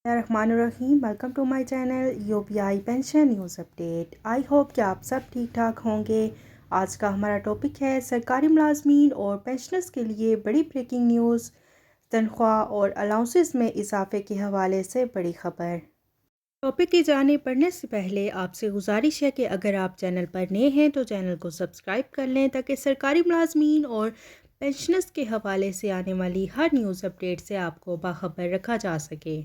الرحمن الرحیم، welcome to my channel UPI pension news update. I hope کہ آپ سب ٹھیک ٹھاک ہوں گے۔ آج کا ہمارا ٹاپک ہے سرکاری ملازمین اور پینشنرز کے لیے بڑی بریکنگ نیوز، تنخواہ اور الاؤنسز میں اضافے کے حوالے سے بڑی خبر۔ ٹاپک کی جانب پڑھنے سے پہلے آپ سے گزارش ہے کہ اگر آپ چینل پر نئے ہیں تو چینل کو سبسکرائب کر لیں تاکہ سرکاری ملازمین اور پینشنرز کے حوالے سے آنے والی ہر نیوز اپڈیٹ سے آپ کو باخبر رکھا جا سکے۔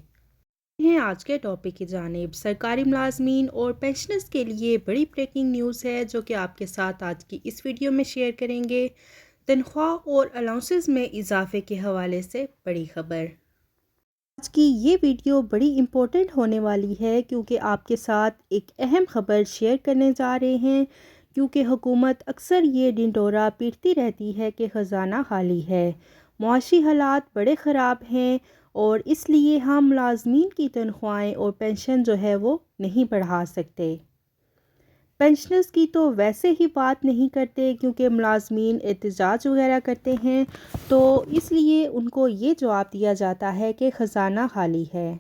آج کے ٹاپک کی جانب سرکاری ملازمین اور پینشنرز کے لیے بڑی بریکنگ نیوز ہے جو کہ آپ کے ساتھ آج کی اس ویڈیو میں شیئر کریں گے۔ تنخواہ اور الاؤنسز میں اضافے کے حوالے سے بڑی خبر۔ آج کی یہ ویڈیو بڑی امپورٹنٹ ہونے والی ہے کیونکہ آپ کے ساتھ ایک اہم خبر شیئر کرنے جا رہے ہیں، کیونکہ حکومت اکثر یہ ڈنڈورا پیٹتی رہتی ہے کہ خزانہ خالی ہے، معاشی حالات بڑے خراب ہیں اور اس لیے ہم ملازمین کی تنخواہیں اور پینشن جو ہے وہ نہیں بڑھا سکتے۔ پینشنرز کی تو ویسے ہی بات نہیں کرتے کیونکہ ملازمین احتجاج وغیرہ کرتے ہیں، تو اس لیے ان کو یہ جواب دیا جاتا ہے کہ خزانہ خالی ہے۔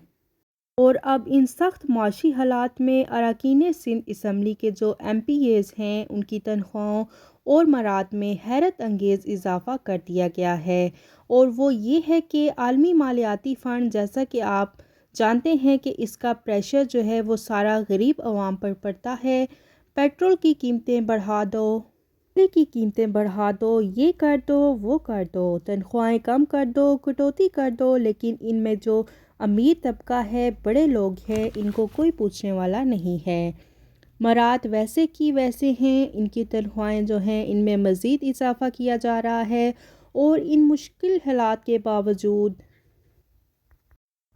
اور اب ان سخت معاشی حالات میں اراکین سندھ اسمبلی کے جو MPAs ہیں ان کی تنخواہوں اور مراد میں حیرت انگیز اضافہ کر دیا گیا ہے، اور وہ یہ ہے کہ عالمی مالیاتی فنڈ، جیسا کہ آپ جانتے ہیں کہ اس کا پریشر جو ہے وہ سارا غریب عوام پر پڑتا ہے۔ پیٹرول کی قیمتیں بڑھا دو، بجلی کی قیمتیں بڑھا دو، یہ کر دو وہ کر دو، تنخواہیں کم کر دو، کٹوتی کر دو، لیکن ان میں جو امیر طبقہ ہے، بڑے لوگ ہیں، ان کو کوئی پوچھنے والا نہیں ہے۔ مراد ویسے کی ویسے ہیں، ان کی تنخواہیں جو ہیں ان میں مزید اضافہ کیا جا رہا ہے، اور ان مشکل حالات کے باوجود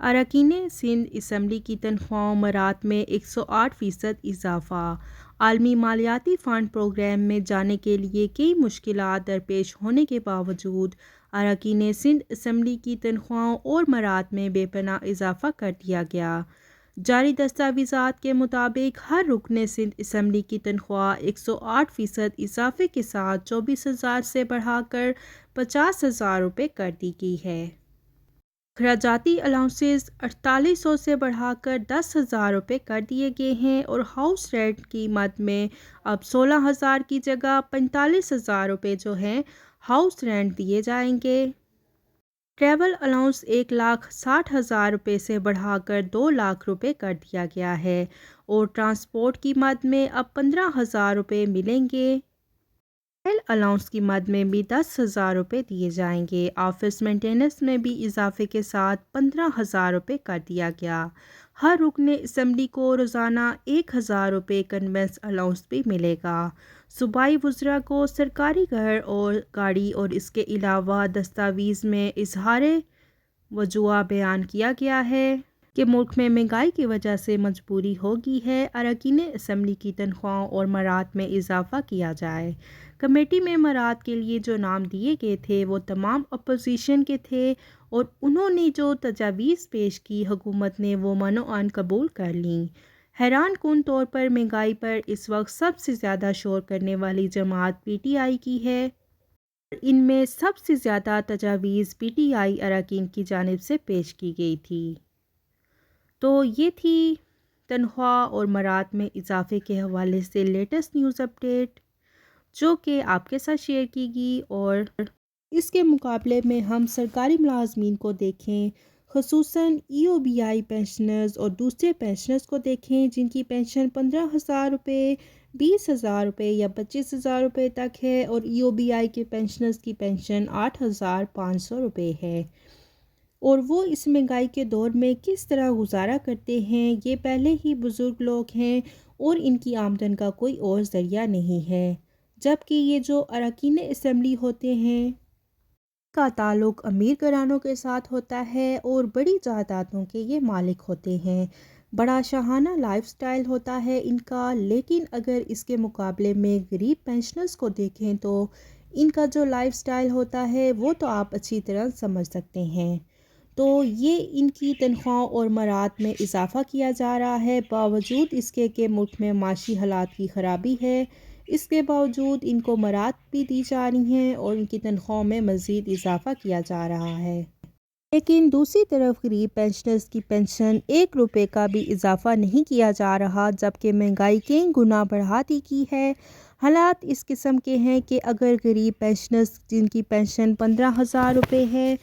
اراکین سندھ اسمبلی کی تنخواہوں مراد میں 108% اضافہ۔ عالمی مالیاتی فنڈ پروگرام میں جانے کے لیے کئی مشکلات درپیش ہونے کے باوجود اراکین سندھ اسمبلی کی تنخواہوں اور مراد میں بے پناہ اضافہ کر دیا گیا۔ جاری دستاویزات کے مطابق ہر رکن سندھ اسمبلی کی تنخواہ 108% اضافے کے ساتھ 24,000 سے بڑھا کر 50,000 روپے کر دی گئی ہے۔ اخراجاتی الاؤنسز 4800 سے بڑھا کر 10,000 روپے کر دیے گئے ہیں، اور ہاؤس رینٹ کی مد میں اب 16,000 کی جگہ 45,000 روپے جو ہیں ہاؤس رینٹ دیے جائیں گے۔ ٹریول الاؤنس 1,60,000 روپے سے بڑھا کر 2 لاکھ روپے کر دیا گیا ہے، اور ٹرانسپورٹ کی مد میں اب 15,000 روپے ملیں گے۔ ہیل الاؤنس کی مد میں بھی 10,000 روپے دیے جائیں گے۔ آفس مینٹیننس میں بھی اضافے کے ساتھ 15,000 روپے کر دیا گیا۔ ہر رکن اسمبلی کو روزانہ 1,000 روپے کنوینس الاؤنس بھی ملے گا۔ صوبائی وزراء کو سرکاری گھر اور گاڑی اور اس کے علاوہ دستاویز میں اظہار وجوہ بیان کیا گیا ہے کہ ملک میں مہنگائی کی وجہ سے مجبوری ہوگی ہے اراکین اسمبلی کی تنخواہوں اور مراد میں اضافہ کیا جائے۔ کمیٹی میں مراد کے لیے جو نام دیے گئے تھے وہ تمام اپوزیشن کے تھے، اور انہوں نے جو تجاویز پیش کی حکومت نے وہ منوعاً قبول کر لیں۔ حیران کن طور پر مہنگائی پر اس وقت سب سے زیادہ شور کرنے والی جماعت PTI کی ہے، اور ان میں سب سے زیادہ تجاویز PTI اراکین کی جانب سے پیش کی گئی تھی۔ تو یہ تھی تنخواہ اور مراد میں اضافے کے حوالے سے لیٹسٹ نیوز اپڈیٹ جو کہ آپ کے ساتھ شیئر کی گئی، اور اس کے مقابلے میں ہم سرکاری ملازمین کو دیکھیں، خصوصاً EOBI پینشنرز اور دوسرے پینشنرز کو دیکھیں جن کی پینشن 15,000 روپے، 20,000 روپے یا 25,000 روپے تک ہے، اور EOBI کے پینشنرز کی پینشن 8,500 روپے ہے، اور وہ اس مہنگائی کے دور میں کس طرح گزارا کرتے ہیں۔ یہ پہلے ہی بزرگ لوگ ہیں اور ان کی آمدن کا کوئی اور ذریعہ نہیں ہے، جبکہ یہ جو اراکین اسمبلی ہوتے ہیں کا تعلق امیر گھرانوں کے ساتھ ہوتا ہے اور بڑی جائیدادوں کے یہ مالک ہوتے ہیں۔ بڑا شاہانہ لائف سٹائل ہوتا ہے ان کا، لیکن اگر اس کے مقابلے میں غریب پینشنرز کو دیکھیں تو ان کا جو لائف سٹائل ہوتا ہے وہ تو آپ اچھی طرح سمجھ سکتے ہیں۔ تو یہ ان کی تنخواہوں اور مراد میں اضافہ کیا جا رہا ہے، باوجود اس کے کہ ملک میں معاشی حالات کی خرابی ہے، اس کے باوجود ان کو مراد بھی دی جا رہی ہیں اور ان کی تنخواہوں میں مزید اضافہ کیا جا رہا ہے۔ لیکن دوسری طرف غریب پینشنرز کی پینشن 1 روپے کا بھی اضافہ نہیں کیا جا رہا، جبکہ مہنگائی کئی گنا بڑھا دی کی ہے۔ حالات اس قسم کے ہیں کہ اگر غریب پینشنرز جن کی پینشن 15,000 روپے ہے،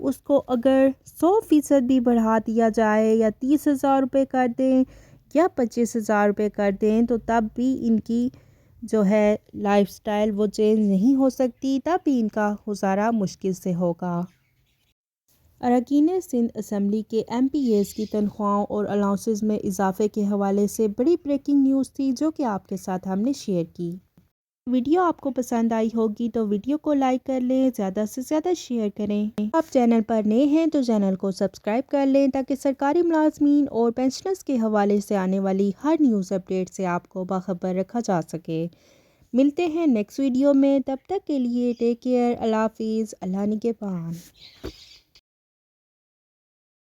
اس کو اگر 100% بھی بڑھا دیا جائے یا 30,000 روپے کر دیں یا 25,000 روپے کر دیں تو تب بھی ان کی جو ہے لائف سٹائل وہ چینج نہیں ہو سکتی، تب بھی ان کا گزارا مشکل سے ہوگا۔ اراکین سندھ اسمبلی کے ایم پی ایز کی تنخواہوں اور الاؤنسز میں اضافے کے حوالے سے بڑی بریکنگ نیوز تھی جو کہ آپ کے ساتھ ہم نے شیئر کی۔ ویڈیو آپ کو پسند آئی ہوگی تو ویڈیو کو لائک کر لیں، زیادہ سے زیادہ شیئر کریں۔ آپ چینل پر نئے ہیں تو چینل کو سبسکرائب کر لیں تاکہ سرکاری ملازمین اور پینشنرز کے حوالے سے آنے والی ہر نیوز اپڈیٹ سے آپ کو باخبر رکھا جا سکے۔ ملتے ہیں نیکسٹ ویڈیو میں، تب تک کے لیے ٹیک کیئر، اللہ حافظ، اللہ نگہبان۔